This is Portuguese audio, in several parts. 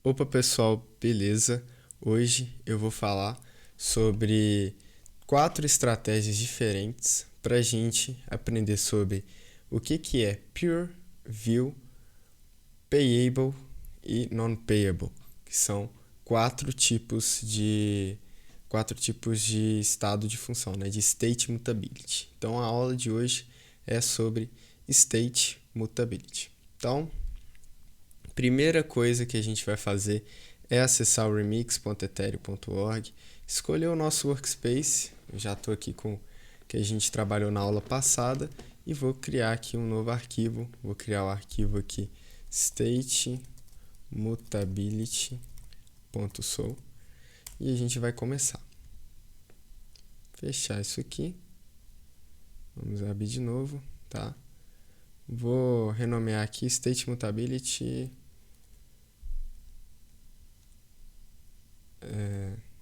Opa pessoal, beleza? Hoje eu vou falar sobre 4 estratégias diferentes para a gente aprender sobre o que é Pure, View, Payable e Non-Payable, que são quatro tipos de estado de função, né? De State Mutability. Então a aula de hoje é sobre State Mutability. Então, primeira coisa que a gente vai fazer é acessar o remix.ethereum.org, escolher o nosso workspace. Eu já estou aqui com o que a gente trabalhou na aula passada e vou criar aqui um novo arquivo. Vou criar o arquivo aqui statemutability.sol e a gente vai começar. Fechar isso aqui. Vamos abrir de novo, tá? Vou renomear aqui statemutability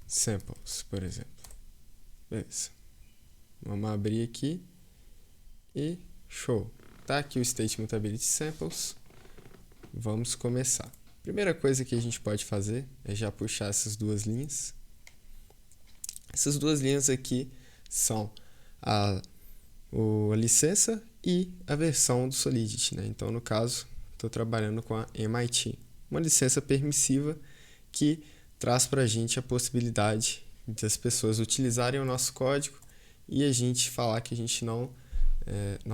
samples, por exemplo. Beleza. Vamos abrir aqui e show. Tá aqui o State Mutability Samples. Vamos começar. Primeira coisa que a gente pode fazer é já puxar essas duas linhas. Essas duas linhas aqui são a licença e a versão do Solidity, né? Então, no caso, estou trabalhando com a MIT, uma licença permissiva que traz para a gente a possibilidade das pessoas utilizarem o nosso código e a gente falar que a gente não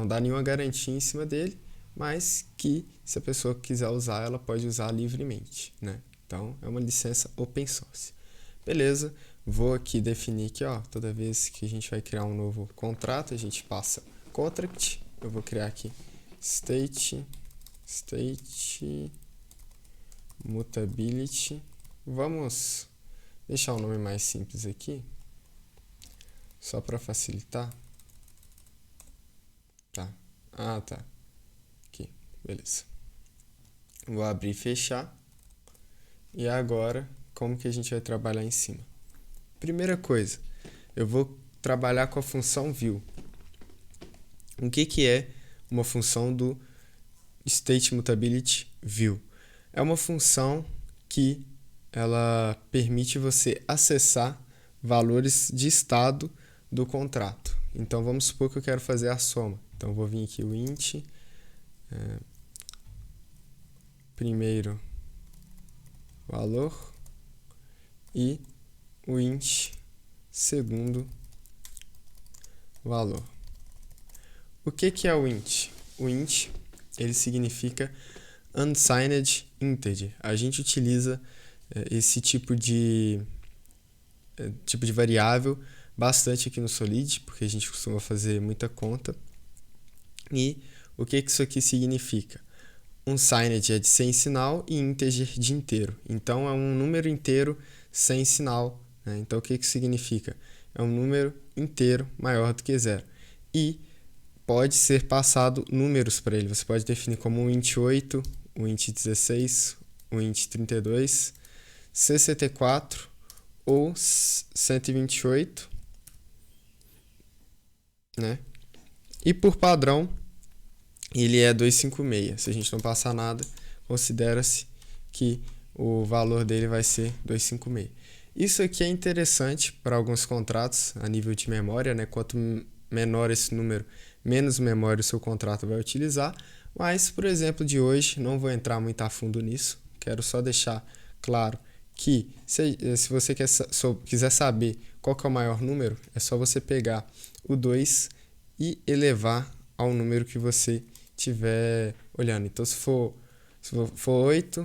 dá nenhuma garantia em cima dele, mas que se a pessoa quiser usar, ela pode usar livremente, né? Então, é uma licença open source. Beleza, vou aqui definir que toda vez que a gente vai criar um novo contrato, a gente passa contract. Eu vou criar aqui state mutability. Vamos deixar o nome mais simples aqui, só para facilitar. Tá. Tá. Aqui, beleza. Vou abrir e fechar. E agora, como que a gente vai trabalhar em cima? Primeira coisa, eu vou trabalhar com a função view. O que é uma função do State Mutability View? É uma função que ela permite você acessar valores de estado do contrato. Então, vamos supor que eu quero fazer a soma. Então, vou vir aqui o int, primeiro valor, e o int, segundo valor. O que é o int? O int, ele significa unsigned integer. A gente utiliza esse tipo de variável bastante aqui no Solid, porque a gente costuma fazer muita conta. E o que isso aqui significa? Unsigned é de sem sinal e integer de inteiro. Então, é um número inteiro sem sinal, né? Então, o que significa? É um número inteiro maior do que zero. E pode ser passado números para ele. Você pode definir como um int 8, um int 16, um int 32, 64 ou 128, né? E por padrão, ele é 256. Se a gente não passar nada, considera-se que o valor dele vai ser 256. Isso aqui é interessante para alguns contratos a nível de memória, né? Quanto menor esse número, menos memória o seu contrato vai utilizar. Mas, por exemplo, de hoje, não vou entrar muito a fundo nisso. Quero só deixar claro que se você quiser saber qual que é o maior número, é só você pegar o 2 e elevar ao número que você estiver olhando. Então, se for 8,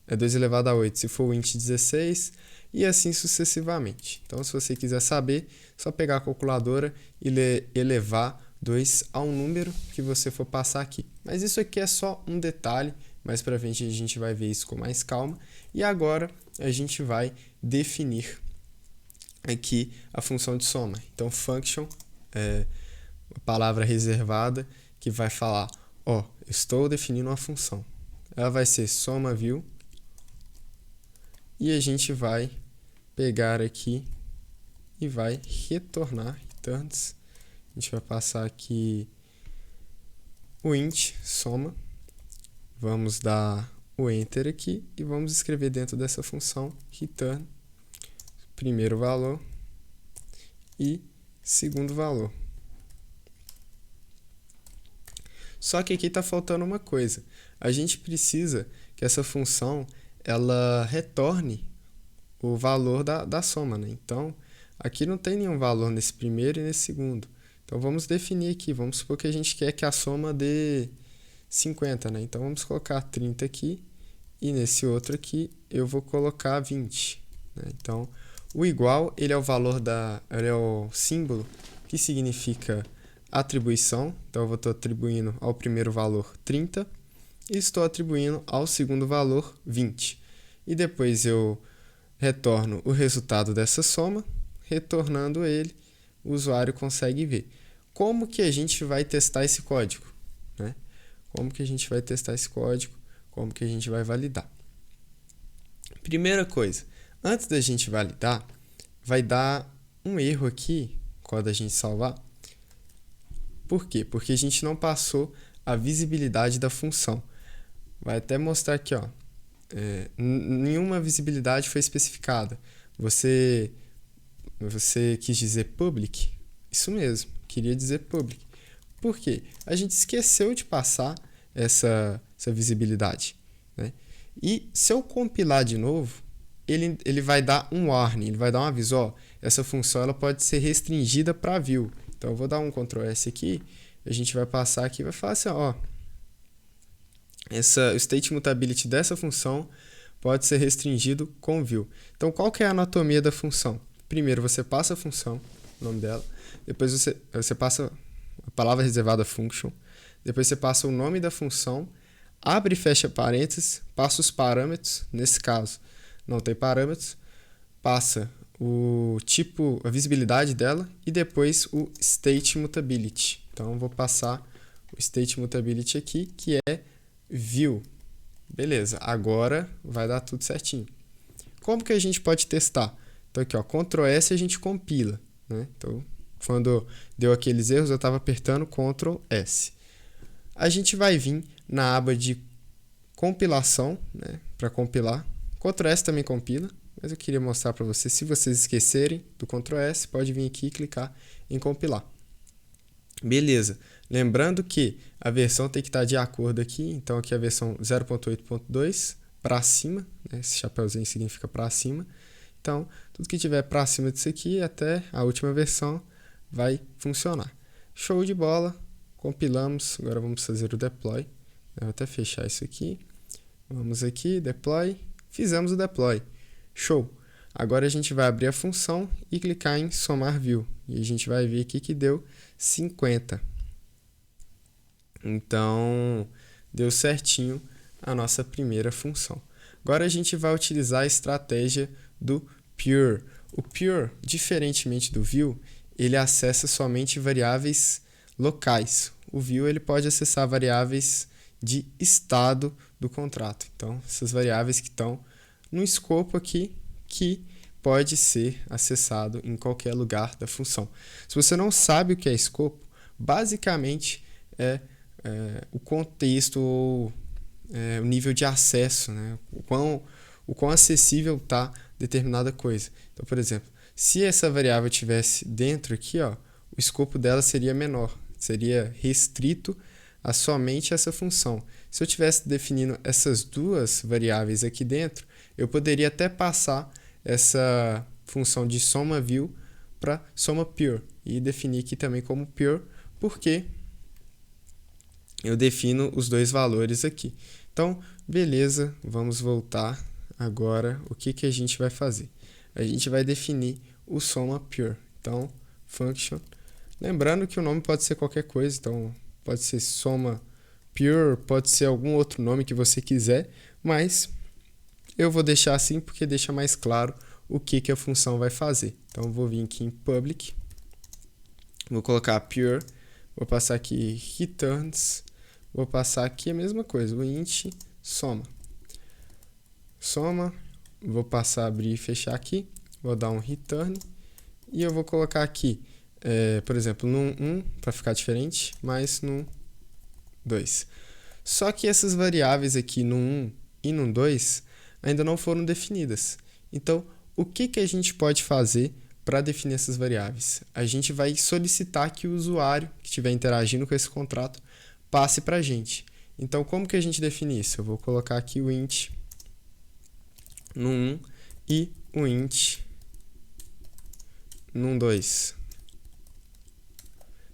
é 2 elevado a 8. Se for o int 16, e assim sucessivamente. Então, se você quiser saber, é só pegar a calculadora e elevar 2 a um número que você for passar aqui. Mas isso aqui é só um detalhe, mais para frente a gente vai ver isso com mais calma. E agora a gente vai definir aqui a função de soma. Então, function é uma palavra reservada que vai falar, estou definindo uma função. Ela vai ser SomaView e a gente vai pegar aqui e vai retornar returns. A gente vai passar aqui o int soma. Vamos dar o Enter aqui e vamos escrever dentro dessa função return primeiro valor e segundo valor. Só que aqui está faltando uma coisa. A gente precisa que essa função ela retorne o valor da soma, né? Então, aqui não tem nenhum valor nesse primeiro e nesse segundo. Então, vamos definir aqui. Vamos supor que a gente quer que a soma dê 50, né? Então, vamos colocar 30 aqui. E nesse outro aqui, eu vou colocar 20. Né? Então, o igual, ele é o valor ele é o símbolo que significa atribuição. Então, eu estou atribuindo ao primeiro valor 30 e estou atribuindo ao segundo valor 20. E depois eu retorno o resultado dessa soma. Retornando ele, o usuário consegue ver. Como que a gente vai testar esse código? Né? Como que a gente vai testar esse código? Como que a gente vai validar? Primeira coisa, antes da gente validar, vai dar um erro aqui quando a gente salvar. Por quê? Porque a gente não passou a visibilidade da função. Vai até mostrar aqui, ó, nenhuma visibilidade foi especificada. Você quis dizer public? Isso mesmo, queria dizer public. Por quê? A gente esqueceu de passar essa visibilidade. Né? E se eu compilar de novo, ele vai dar um warning, ele vai dar um aviso. Ó, essa função ela pode ser restringida para view. Então eu vou dar um Ctrl S aqui, a gente vai passar aqui e vai falar assim, ó, o state mutability dessa função pode ser restringido com view. Então qual que é a anatomia da função? Primeiro você passa a função, o nome dela, depois você passa a palavra reservada function, depois você passa o nome da função, abre e fecha parênteses, passa os parâmetros, nesse caso não tem parâmetros, passa o tipo, a visibilidade dela e depois o state mutability. Então, eu vou passar o state mutability aqui, que é view. Beleza, agora vai dar tudo certinho. Como que a gente pode testar? Então, aqui, ó, Ctrl S a gente compila. Né? Então, quando deu aqueles erros, eu estava apertando Ctrl S. A gente vai vir na aba de compilação, né, para compilar. Ctrl S também compila, mas eu queria mostrar para vocês, se vocês esquecerem do Ctrl S, pode vir aqui e clicar em compilar. Beleza, lembrando que a versão tem que estar de acordo aqui, então aqui é a versão 0.8.2 para cima, né, esse chapeuzinho significa para cima. Então, tudo que tiver para cima disso aqui, até a última versão, vai funcionar. Show de bola, compilamos, agora vamos fazer o deploy. Eu vou até fechar isso aqui. Vamos aqui, deploy. Fizemos o deploy. Show! Agora a gente vai abrir a função e clicar em somar view. E a gente vai ver aqui que deu 50. Então, deu certinho a nossa primeira função. Agora a gente vai utilizar a estratégia do pure. O pure, diferentemente do view, ele acessa somente variáveis locais. O view ele pode acessar variáveis de estado do contrato. Então, essas variáveis que estão no escopo aqui, que pode ser acessado em qualquer lugar da função. Se você não sabe o que é escopo, basicamente é o contexto ou o nível de acesso, né? o quão acessível está determinada coisa. Então, por exemplo, se essa variável estivesse dentro aqui, ó, o escopo dela seria menor, seria restrito a somente essa função. Se eu estivesse definindo essas duas variáveis aqui dentro, eu poderia até passar essa função de soma view para soma pure e definir aqui também como pure, porque eu defino os dois valores aqui. Então, beleza, vamos voltar agora. O que a gente vai fazer? A gente vai definir o soma pure. Então, function. Lembrando que o nome pode ser qualquer coisa, então pode ser soma pure, pode ser algum outro nome que você quiser, mas eu vou deixar assim porque deixa mais claro o que a função vai fazer. Então, eu vou vir aqui em public, vou colocar pure, vou passar aqui returns, vou passar aqui a mesma coisa, o int soma. Soma, vou passar, abrir e fechar aqui, vou dar um return e eu vou colocar aqui, por exemplo, num 1 para ficar diferente, mas num 2. Só que essas variáveis aqui no 1 e num2 ainda não foram definidas. Então, o que a gente pode fazer para definir essas variáveis? A gente vai solicitar que o usuário que estiver interagindo com esse contrato passe para a gente. Então, como que a gente define isso? Eu vou colocar aqui o int num1 e o int num2.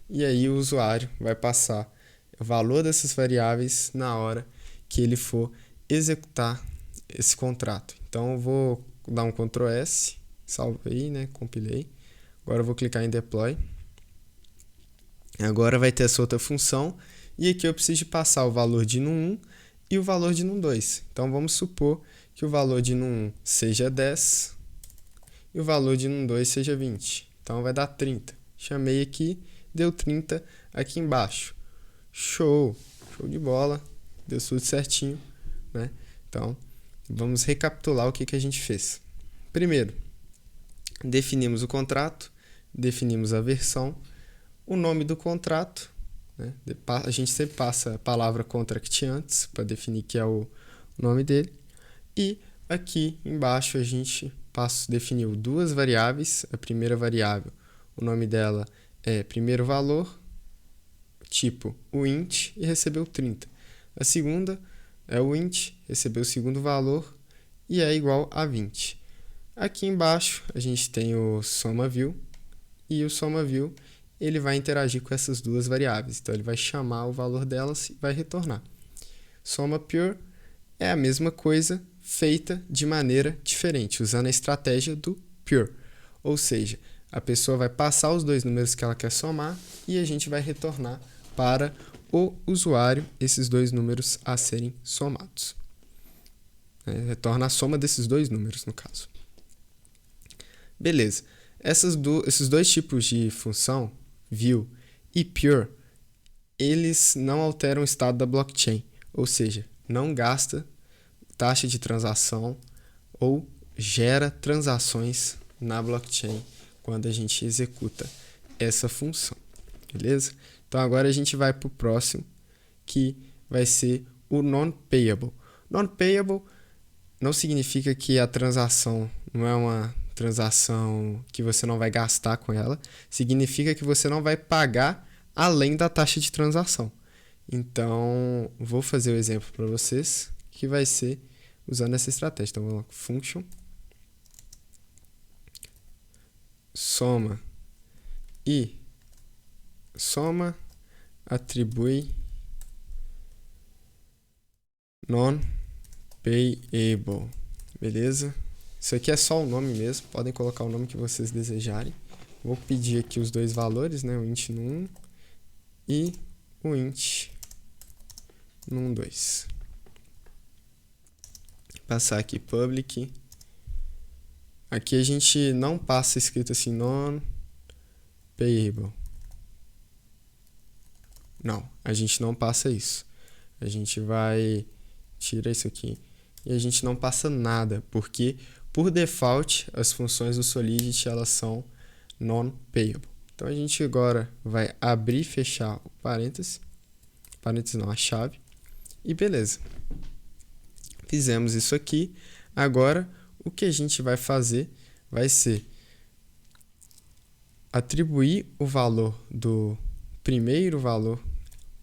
E aí o usuário vai passar o valor dessas variáveis na hora que ele for executar esse contrato. Então, eu vou dar um Ctrl S, salvo aí, né? Compilei. Agora eu vou clicar em Deploy. Agora vai ter essa outra função. E aqui eu preciso de passar o valor de num1 e o valor de num2. Então, vamos supor que o valor de num1 seja 10 e o valor de num2 seja 20. Então, vai dar 30. Chamei aqui, deu 30 aqui embaixo. Show! Show de bola. Deu tudo certinho, né? Então, vamos recapitular o que a gente fez. Primeiro, definimos o contrato, definimos a versão, o nome do contrato, né? A gente sempre passa a palavra contract antes para definir que é o nome dele. E aqui embaixo a gente definiu duas variáveis. A primeira variável, o nome dela é primeiro valor, tipo o int, e recebeu 30. A segunda é o int, recebeu o segundo valor e é igual a 20. Aqui embaixo a gente tem o SomaView, e o SomaView ele vai interagir com essas duas variáveis. Então ele vai chamar o valor delas e vai retornar. SomaPure é a mesma coisa feita de maneira diferente, usando a estratégia do pure. Ou seja, a pessoa vai passar os dois números que ela quer somar e a gente vai retornar para o usuário esses dois números a serem somados. Retorna a soma desses dois números, no caso. Beleza. Esses dois tipos de função, view e pure, eles não alteram o estado da blockchain, ou seja, não gasta taxa de transação ou gera transações na blockchain quando a gente executa essa função, beleza? Então agora a gente vai para o próximo, que vai ser o non-payable. Non-payable não significa que a transação não é uma transação que você não vai gastar com ela, significa que você não vai pagar além da taxa de transação. Então, vou fazer o exemplo para vocês, que vai ser usando essa estratégia. Então, vamos lá, function, soma e soma atribui non-payable, beleza? Isso aqui é só o nome mesmo, podem colocar o nome que vocês desejarem. Vou pedir aqui os dois valores, né? O int num1 e o int num2. Passar aqui public. Aqui a gente não passa escrito assim non-payable. Não, a gente não passa isso. A gente vai tirar isso aqui e a gente não passa nada, porque por default as funções do Solidity elas são non-payable. Então a gente agora vai abrir e fechar o parênteses não, a chave, e beleza. Fizemos isso aqui. Agora o que a gente vai fazer vai ser atribuir o valor do primeiro valor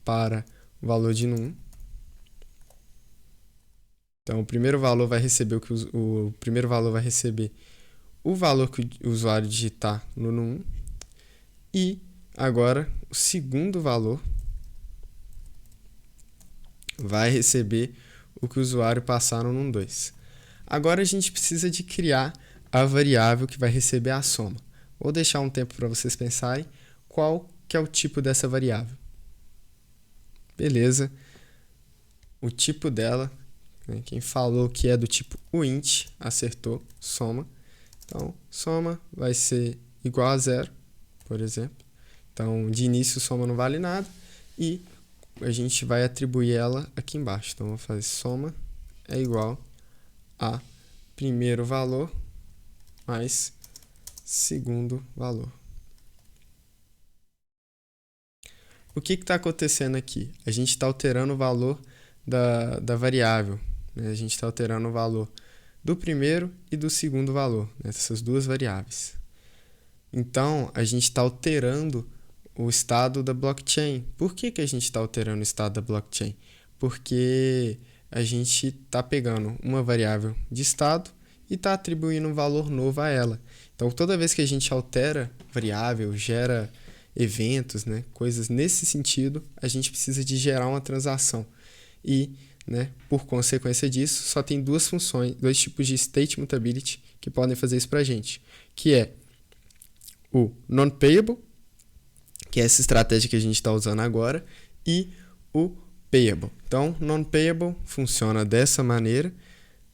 para o valor de num1. Então, o primeiro valor vai receber o primeiro valor vai receber o valor que o usuário digitar no num1. E agora o segundo valor vai receber o que o usuário passar no num2. Agora a gente precisa de criar a variável que vai receber a soma. Vou deixar um tempo para vocês pensarem qual que é o tipo dessa variável. Beleza. O tipo dela, quem falou que é do tipo int, acertou, soma. Então, soma vai ser igual a 0, por exemplo. Então, de início, soma não vale nada. E a gente vai atribuir ela aqui embaixo. Então, vou fazer soma é igual a primeiro valor mais segundo valor. O que está acontecendo aqui? A gente está alterando o valor da variável. né? A gente está alterando o valor do primeiro e do segundo valor, né? Essas duas variáveis. Então, a gente está alterando o estado da blockchain. Por que a gente está alterando o estado da blockchain? Porque a gente está pegando uma variável de estado e está atribuindo um valor novo a ela. Então, toda vez que a gente altera variável, gera eventos, né, coisas nesse sentido, a gente precisa de gerar uma transação. E, né, por consequência disso, só tem duas funções, dois tipos de state mutability que podem fazer isso para a gente, que é o non-payable, que é essa estratégia que a gente está usando agora, e o payable. Então, non-payable funciona dessa maneira,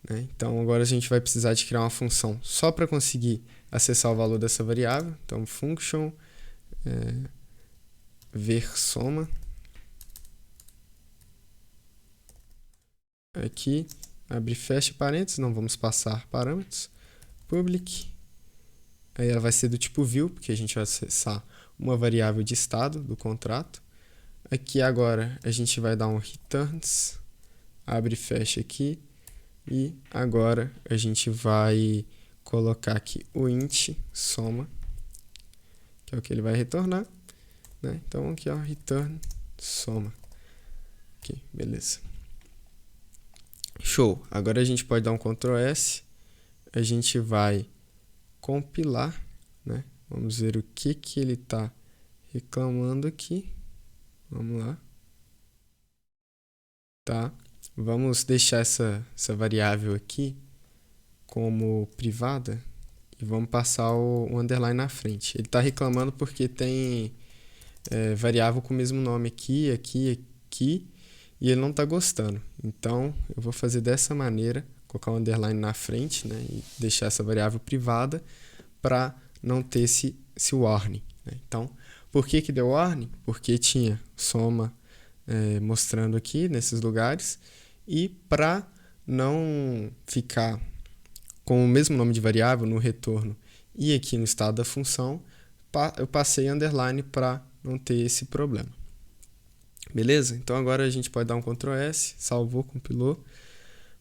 né? Então, agora a gente vai precisar de criar uma função só para conseguir acessar o valor dessa variável. Então, function ver soma. Aqui, abre e fecha parênteses, não vamos passar parâmetros. Public. Aí ela vai ser do tipo view, porque a gente vai acessar uma variável de estado do contrato. Aqui agora a gente vai dar um returns, abre e fecha aqui. E agora a gente vai colocar aqui o int soma, que é o que ele vai retornar, né? Então aqui, ó, return soma. Aqui, beleza. Show. Agora a gente pode dar um Ctrl S. A gente vai compilar, né? Vamos ver o que ele está reclamando aqui. Vamos lá. Tá. Vamos deixar essa variável aqui como privada e vamos passar o underline na frente. Ele está reclamando porque tem variável com o mesmo nome aqui, e ele não está gostando. Então, eu vou fazer dessa maneira, colocar o underline na frente, né, e deixar essa variável privada para não ter esse warning, né? Então, por que deu warning? Porque tinha soma mostrando aqui nesses lugares, e para não ficar com o mesmo nome de variável no retorno e aqui no estado da função, eu passei underline para não ter esse problema. Beleza? Então agora a gente pode dar um Ctrl S, salvou, compilou.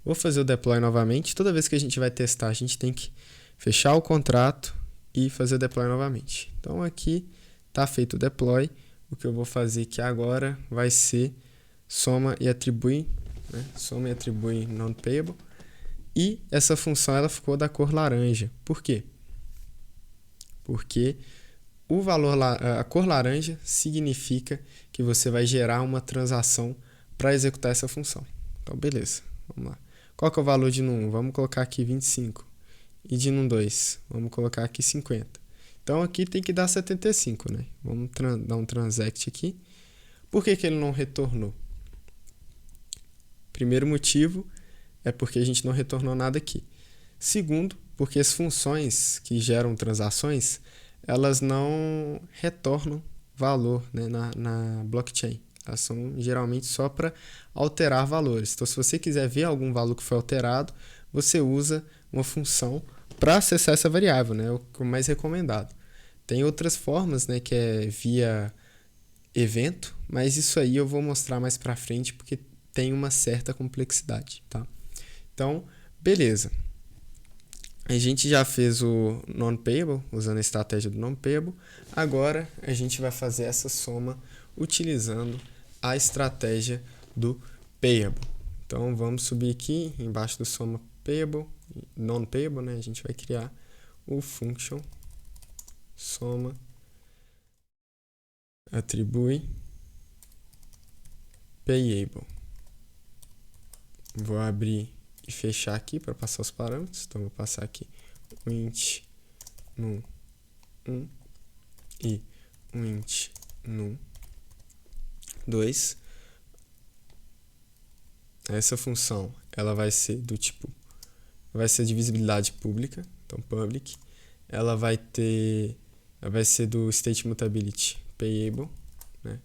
Vou fazer o deploy novamente. Toda vez que a gente vai testar, a gente tem que fechar o contrato e fazer o deploy novamente. Então aqui está feito o deploy. O que eu vou fazer aqui agora vai ser soma e atribui, né? Soma e atribui non-payable. E essa função ela ficou da cor laranja. Por quê? Porque a cor laranja significa que você vai gerar uma transação para executar essa função. Então, beleza. Vamos lá. Qual que é o valor de num1? Vamos colocar aqui 25. E de num2? Vamos colocar aqui 50. Então, aqui tem que dar 75, né? Vamos dar um transact aqui. Por que ele não retornou? Primeiro motivo é porque a gente não retornou nada aqui. Segundo, porque as funções que geram transações, elas não retornam valor, né, na blockchain. Elas são geralmente só para alterar valores. Então, se você quiser ver algum valor que foi alterado, você usa uma função para acessar essa variável, né? É o mais recomendado. Tem outras formas, né, que é via evento, mas isso aí eu vou mostrar mais para frente porque tem uma certa complexidade, tá? Então, beleza. A gente já fez o non-payable, usando a estratégia do non-payable. Agora, a gente vai fazer essa soma utilizando a estratégia do payable. Então, vamos subir aqui, embaixo do soma payable, non-payable, né? A gente vai criar o function soma atribui payable. Vou abrir e fechar aqui para passar os parâmetros. Então, vou passar aqui o int num1 e o int num2. Essa função ela vai ser do tipo, vai ser de visibilidade pública, então public. Ela vai ser do state mutability payable, né?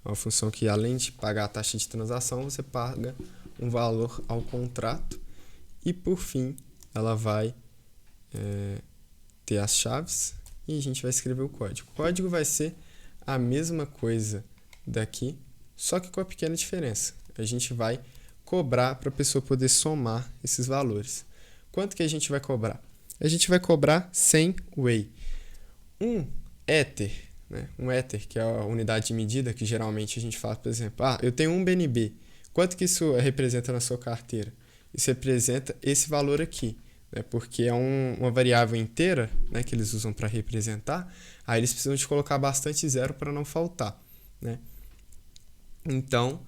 É uma função que além de pagar a taxa de transação, você paga um valor ao contrato. E por fim, ela vai ter as chaves e a gente vai escrever o código. O código vai ser a mesma coisa daqui, só que com a pequena diferença. A gente vai cobrar para a pessoa poder somar esses valores. Quanto que a gente vai cobrar? A gente vai cobrar 100 Whey. Um Ether, né? Um Ether, que é a unidade de medida que geralmente a gente fala, por exemplo, eu tenho um BNB. Quanto que isso representa na sua carteira? Isso representa esse valor aqui, né? Porque é uma variável inteira, né, que eles usam para representar, aí eles precisam de colocar bastante zero para não faltar, né? Então,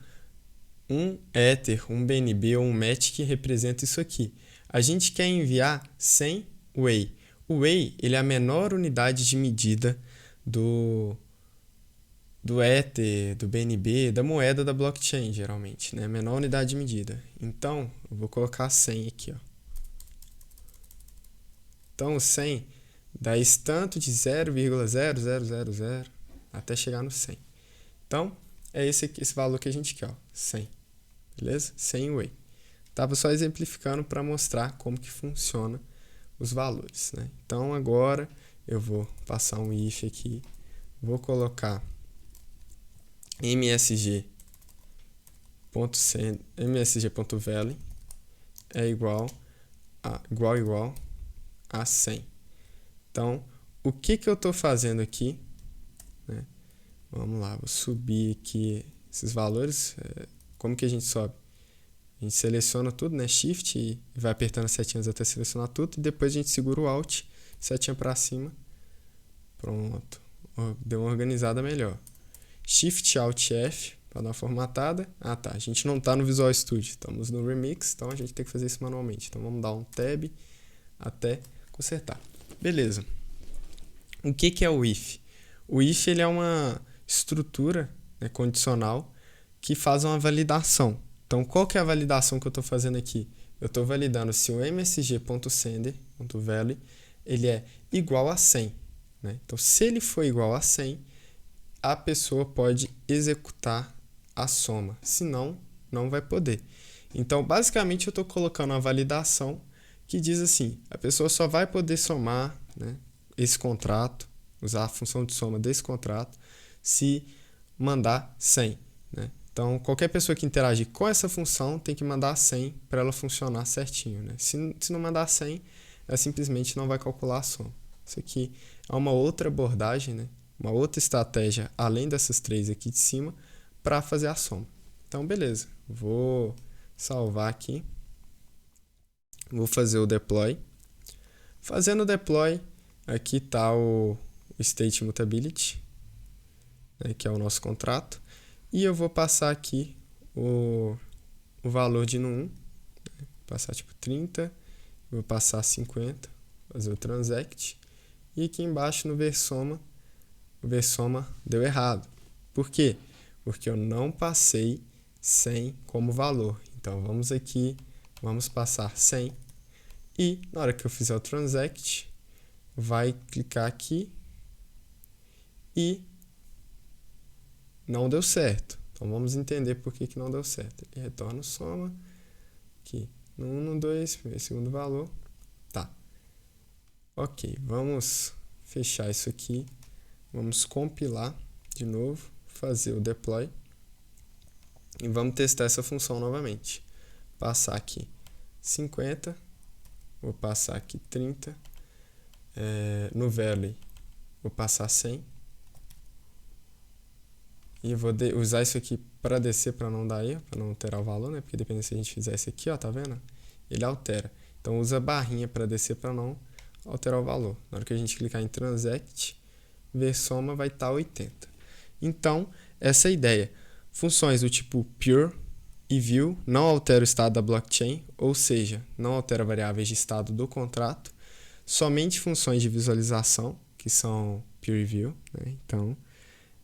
um Ether, um BNB ou um Matic representa isso aqui. A gente quer enviar 100 Whey. O Whey ele é a menor unidade de medida do Ether, do BNB, da moeda da blockchain, geralmente, né? Menor unidade de medida. Então, eu vou colocar 100 aqui, ó. Então, o 100 dá esse tanto de 0,0000 até chegar no 100. Então, é esse valor que a gente quer, ó, 100. Beleza? 100 Whey. Estava só exemplificando para mostrar como que funciona os valores, né? Então, agora eu vou passar um if aqui, vou colocar msg.value é igual a 100. Então, o que eu estou fazendo aqui, né? Vamos lá, vou subir aqui esses valores. Como que a gente sobe? A gente seleciona tudo, né? Shift e vai apertando as setinhas até selecionar tudo. E depois a gente segura o Alt, setinha para cima. Pronto. Deu uma organizada melhor. Shift Alt F para dar uma formatada. A gente não está no Visual Studio, estamos no Remix, então a gente tem que fazer isso manualmente. Então vamos dar um Tab até consertar. Beleza. O que é o if? O if ele é uma estrutura, né, condicional que faz uma validação. Então qual que é a validação que eu estou fazendo aqui? Eu estou validando se o msg.sender.value ele é igual a 100. Né? Então se ele for igual a 100, a pessoa pode executar a soma, senão não vai poder. Então, basicamente, eu estou colocando uma validação que diz assim, a pessoa só vai poder somar, né, esse contrato, usar a função de soma desse contrato, se mandar 100. Né? Então, qualquer pessoa que interagir com essa função tem que mandar 100 para ela funcionar certinho. Né? Se não mandar 100, ela simplesmente não vai calcular a soma. Isso aqui é uma outra abordagem, né? Uma outra estratégia, além dessas três aqui de cima, para fazer a soma. Então, beleza. Vou salvar aqui. Vou fazer o deploy. Fazendo o deploy, aqui está o state mutability, né, que é o nosso contrato. E eu vou passar aqui o valor de no1. Né, passar tipo 30. Vou passar 50. Fazer o transact. E aqui embaixo no versoma, o versoma deu errado. Por quê? Porque eu não passei 100 como valor. Então, vamos aqui, vamos passar 100. E, na hora que eu fizer o transact, vai clicar aqui e não deu certo. Então, vamos entender por que não deu certo. Ele retorna o soma aqui no 1, no 2, primeiro e segundo valor. Tá. Ok, vamos fechar isso aqui. Vamos compilar de novo, fazer o deploy e vamos testar essa função novamente. Passar aqui 50, vou passar aqui 30, no value vou passar 100 e vou usar isso aqui para descer, para não dar erro, para não alterar o valor, né? Porque dependendo se a gente fizer isso aqui, ó, tá vendo? Ele altera. Então usa a barrinha para descer para não alterar o valor. Na hora que a gente clicar em transact, versoma vai estar 80. Então, essa é a ideia. Funções do tipo pure e view não alteram o estado da blockchain, ou seja, não altera variáveis de estado do contrato. Somente funções de visualização, que são pure e view. Né? Então,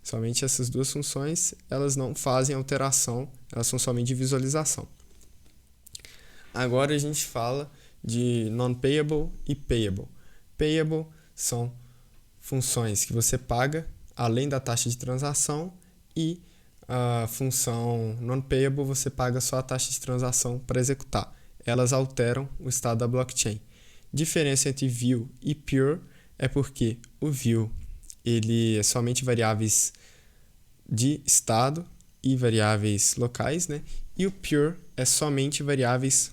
somente essas duas funções, elas não fazem alteração, elas são somente de visualização. Agora a gente fala de non-payable e payable. Payable são funções que você paga além da taxa de transação e a função non-payable você paga só a taxa de transação para executar. Elas alteram o estado da blockchain. Diferença entre view e pure é porque o view ele é somente variáveis de estado e variáveis locais, né? E o pure é somente variáveis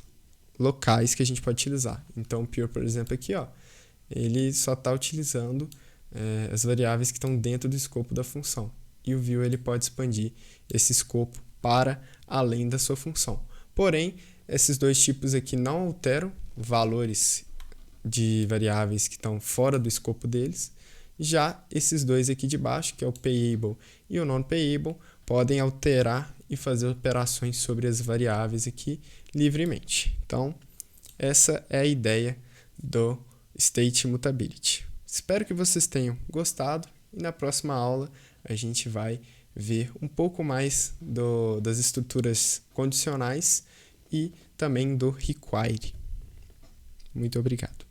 locais que a gente pode utilizar. Então, o pure, por exemplo, aqui, ó, ele só está utilizando as variáveis que estão dentro do escopo da função. E o view ele pode expandir esse escopo para além da sua função. Porém, esses dois tipos aqui não alteram valores de variáveis que estão fora do escopo deles. Já esses dois aqui de baixo, que é o payable e o non-payable, podem alterar e fazer operações sobre as variáveis aqui livremente. Então, essa é a ideia do State Mutability. Espero que vocês tenham gostado e na próxima aula a gente vai ver um pouco mais das estruturas condicionais e também do require. Muito obrigado.